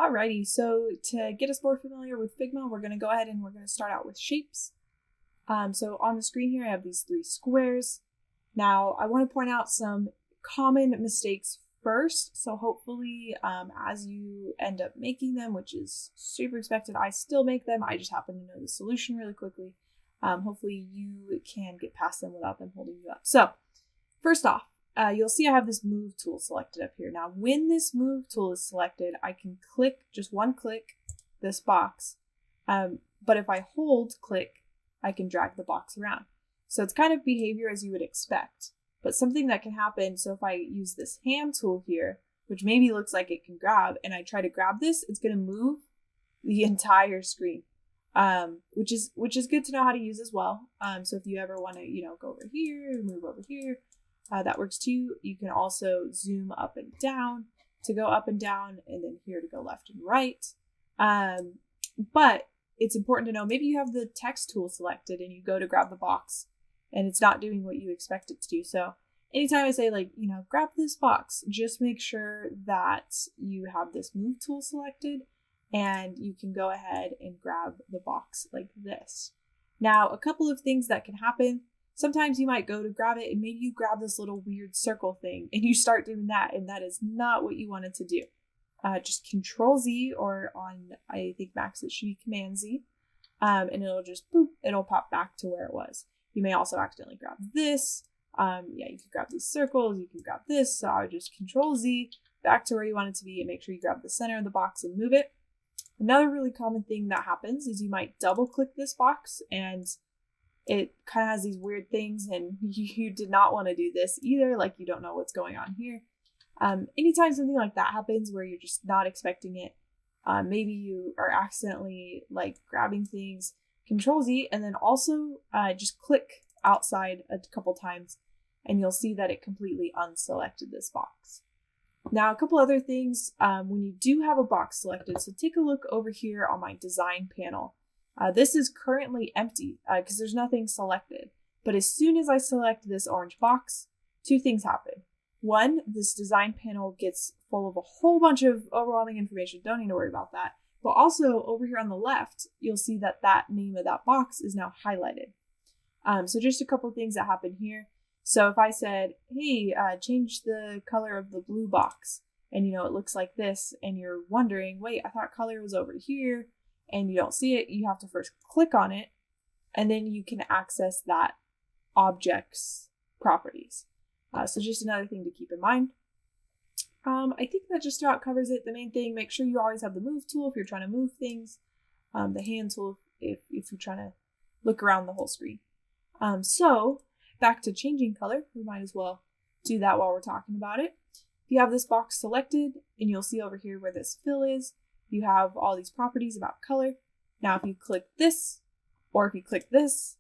Alrighty, so to get us more familiar with Figma, we're going to go ahead and we're going to start out with shapes. So on the screen here, I have these 3 squares. Now, I want to point out some common mistakes first. So hopefully, as you end up making them, which is super expected, I still make them. I just happen to know the solution really quickly. Hopefully you can get past them without them holding you up. So first off, you'll see I have this move tool selected up here. Now, when this move tool is selected, I can click, just one click, this box. But if I hold click, I can drag the box around. So it's kind of behavior as you would expect. But something that can happen, so if I use this hand tool here, which maybe looks like it can grab, and I try to grab this, it's going to move the entire screen, which is good to know how to use as well. So if you ever want to, go over here, move over here, that works too. You can also zoom up and down to go up and down, and then here to go left and right. But it's important to know, maybe you have the text tool selected and you go to grab the box and it's not doing what you expect it to do. So anytime I say grab this box, just make sure that you have this move tool selected and you can go ahead and grab the box like this. Now, a couple of things that can happen. Sometimes you might go to grab it and maybe you grab this little weird circle thing and you start doing that, and that is not what you wanted to do. Just Control Z, or on, I think Max, it should be Command Z, and it'll just boop, it'll pop back to where it was. You may also accidentally grab this. You can grab these circles, you can grab this. So I would just Control Z back to where you want it to be and make sure you grab the center of the box and move it. Another really common thing that happens is you might double click this box and it kind of has these weird things, and you did not want to do this either. Like, you don't know what's going on here. Anytime something like that happens where you're just not expecting it, maybe you are accidentally grabbing things, Control Z, and then also just click outside a couple times and you'll see that it completely unselected this box. Now, a couple other things when you do have a box selected. So take a look over here on my design panel. This is currently empty because there's nothing selected. But as soon as I select this orange box, 2 things happen. One, this design panel gets full of a whole bunch of overwhelming information. Don't need to worry about that. But also over here on the left, you'll see that name of that box is now highlighted. So just a couple of things that happen here. So if I said, hey, change the color of the blue box, and it looks like this, and you're wondering, wait, I thought color was over here, and you don't see it, you have to first click on it, and then you can access that object's properties. So just another thing to keep in mind. I think that just about covers it. The main thing, make sure you always have the move tool if you're trying to move things, the hand tool if you're trying to look around the whole screen. So back to changing color, we might as well do that while we're talking about it. If you have this box selected, and you'll see over here where this fill is, you have all these properties about color. Now, if you click this, or if you click this,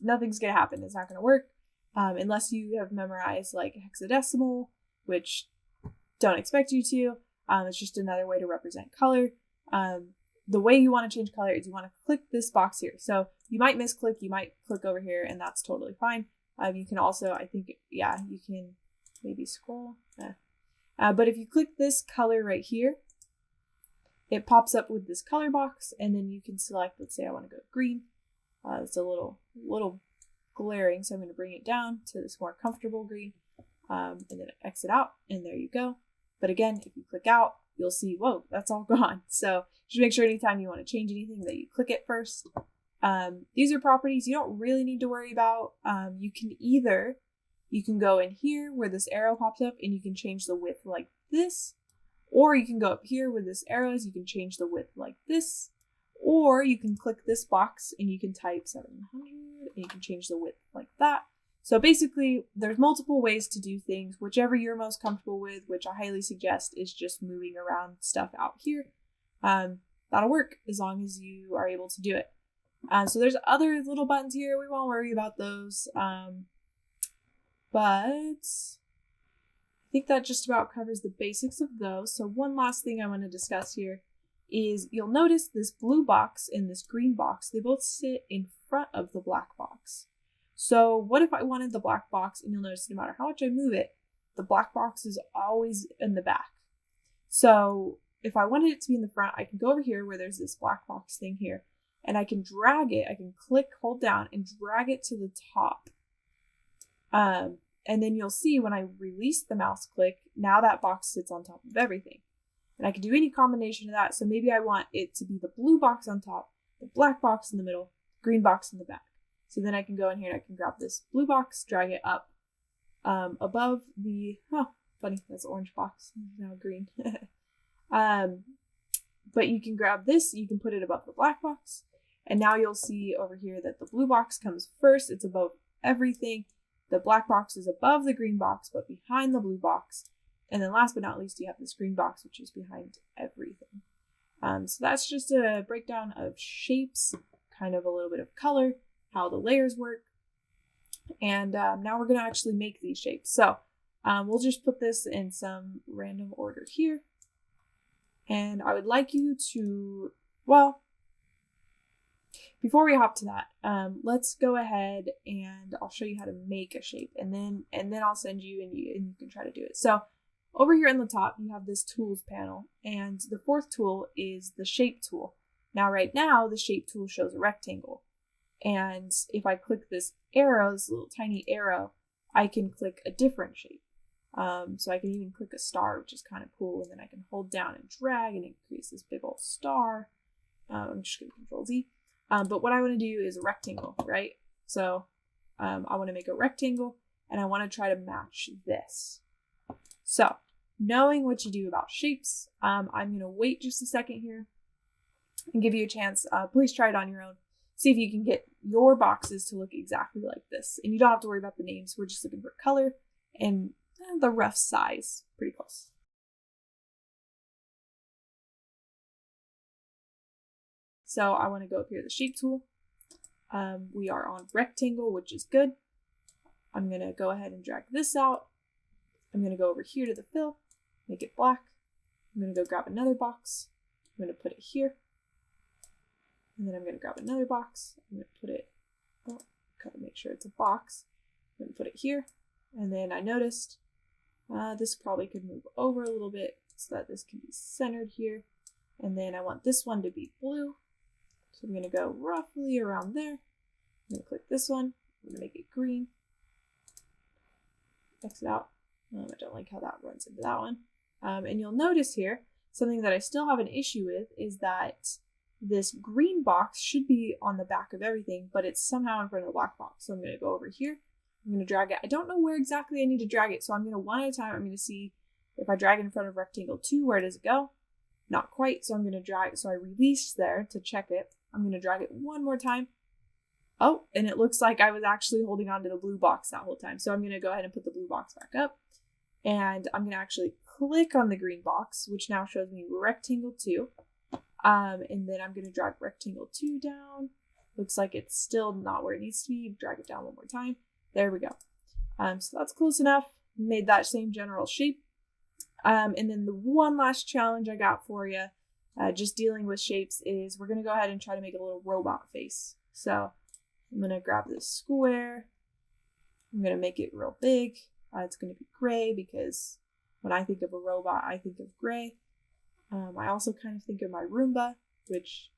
nothing's going to happen. It's not going to work. Unless you have memorized hexadecimal, which don't expect you to. It's just another way to represent color. The way you want to change color is you want to click this box here. So you might misclick, you might click over here, and that's totally fine. You can also, you can maybe scroll. But if you click this color right here, it pops up with this color box, and then you can select, let's say I want to go green. It's a little glaring, so I'm going to bring it down to this more comfortable green, and then exit out, and there you go. But again, if you click out, you'll see, whoa, that's all gone. So just make sure anytime you want to change anything that you click it first. These are properties you don't really need to worry about. You can go in here where this arrow pops up and you can change the width like this, or you can go up here where this arrow is, you can change the width like this, or you can click this box and you can type 700 and you can change the width like that. So basically, there's multiple ways to do things, whichever you're most comfortable with, which I highly suggest is just moving around stuff out here. That'll work as long as you are able to do it. So there's other little buttons here. We won't worry about those. But I think that just about covers the basics of those. So one last thing I want to discuss here is you'll notice this blue box and this green box, they both sit in front of the black box. So what if I wanted the black box, and you'll notice no matter how much I move it, the black box is always in the back. So if I wanted it to be in the front, I can go over here where there's this black box thing here, and I can drag it. I can click, hold down, and drag it to the top. And then you'll see when I release the mouse click, now that box sits on top of everything. And I can do any combination of that. So maybe I want it to be the blue box on top, the black box in the middle, green box in the back. So then I can go in here and I can grab this blue box, drag it up above the, funny, that's the orange box, now green. But you can grab this, you can put it above the black box. And now you'll see over here that the blue box comes first. It's above everything. The black box is above the green box, but behind the blue box. And then last but not least, you have this green box, which is behind everything. So that's just a breakdown of shapes, kind of a little bit of color, how the layers work. And now we're going to actually make these shapes. So we'll just put this in some random order here. And I would like you to, well, before we hop to that, let's go ahead and I'll show you how to make a shape, and then I'll send you and you can try to do it. So over here in the top, you have this tools panel, and the fourth tool is the shape tool. Now, right now, the shape tool shows a rectangle. And if I click this arrow, this little tiny arrow, I can click a different shape. So I can even click a star, which is kind of cool. And then I can hold down and drag and it creates this big old star. I'm just going to Control Z. But what I want to do is a rectangle, right? So I want to make a rectangle and I want to try to match this. So knowing what you do about shapes, I'm going to wait just a second here and give you a chance. Please try it on your own. See if you can get your boxes to look exactly like this. And you don't have to worry about the names. We're just looking for color and the rough size. Pretty close. So I want to go up here to the shape tool. We are on rectangle, which is good. I'm going to go ahead and drag this out. I'm going to go over here to the fill, make it black. I'm going to go grab another box. I'm going to put it here. And then I'm going to grab another box. I'm going to put it, gotta make sure it's a box. I'm going to put it here. And then I noticed this probably could move over a little bit so that this can be centered here. And then I want this one to be blue. So I'm going to go roughly around there. I'm going to click this one. I'm going to make it green. Exit out. I don't like how that runs into that one. And you'll notice here, something that I still have an issue with is that this green box should be on the back of everything, but it's somehow in front of the black box. So I'm going to go over here. I'm going to drag it. I don't know where exactly I need to drag it. So I'm going to one at a time. I'm going to see if I drag it in front of rectangle 2, where does it go? Not quite. So I'm going to drag. So I released there to check it. I'm going to drag it one more time. Oh, and it looks like I was actually holding on to the blue box that whole time. So I'm going to go ahead and put the blue box back up. And I'm going to actually click on the green box, which now shows me rectangle 2. And then I'm going to drag rectangle 2 down. Looks like it's still not where it needs to be. Drag it down one more time. There we go. So that's close enough. Made that same general shape. And then the one last challenge I got for you, just dealing with shapes, is we're going to go ahead and try to make a little robot face. So I'm going to grab this square. I'm going to make it real big. It's going to be gray because when I think of a robot, I think of gray. I also kind of think of my Roomba, which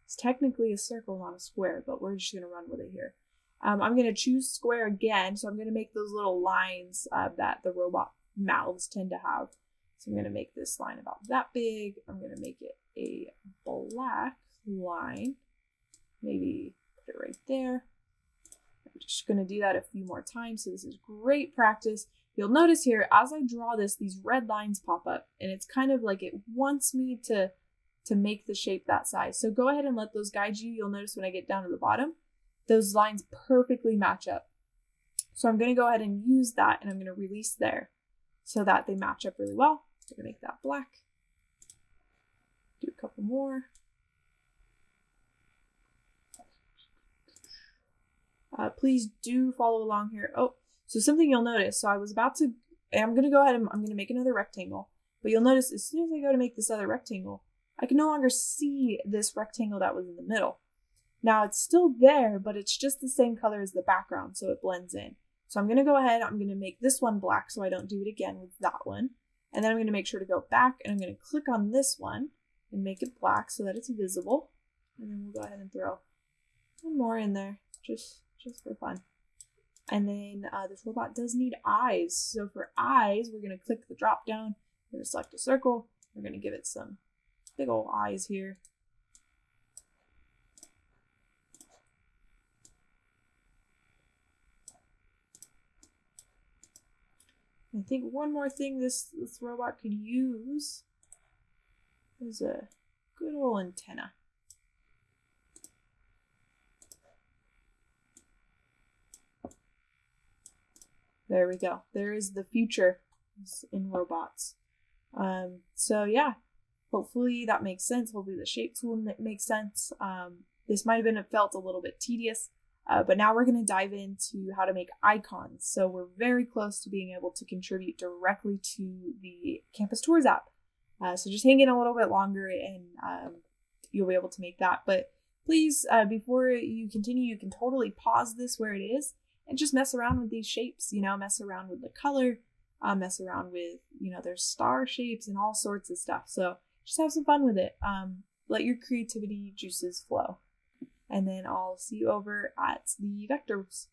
is technically a circle, not a square, but we're just going to run with it here. I'm going to choose square again, so I'm going to make those little lines that the robot mouths tend to have. So I'm going to make this line about that big. I'm going to make it a black line. Maybe put it right there. I'm just going to do that a few more times. So this is great practice. You'll notice here, as I draw this, these red lines pop up, and it's kind of like it wants me to make the shape that size. So go ahead and let those guide you. You'll notice when I get down to the bottom, those lines perfectly match up. So I'm going to go ahead and use that, and I'm going to release there so that they match up really well. I'm going to make that black. Do a couple more. Please do follow along here. Oh, so something you'll notice. So I was about to, I'm going to go ahead and I'm going to make another rectangle. But you'll notice as soon as I go to make this other rectangle, I can no longer see this rectangle that was in the middle. Now it's still there, but it's just the same color as the background, so it blends in. So I'm going to go ahead, I'm going to make this one black so I don't do it again with that one. And then I'm going to make sure to go back and I'm going to click on this one and make it black so that it's visible. And then we'll go ahead and throw one more in there just for fun. And then this robot does need eyes. So for eyes, we're going to click the drop down. We're going to select a circle. We're going to give it some big old eyes here. I think one more thing this robot could use is a good old antenna. There we go. There is the future in robots. So yeah, hopefully that makes sense. Hopefully the shape tool makes sense. This might have felt a little bit tedious, but now we're going to dive into how to make icons. So we're very close to being able to contribute directly to the Campus Tours app. So just hang in a little bit longer and you'll be able to make that. But please, before you continue, you can totally pause this where it is and just mess around with these shapes, mess around with the color, mess around with, there's star shapes and all sorts of stuff. So just have some fun with it. Let your creativity juices flow. And then I'll see you over at the vectors.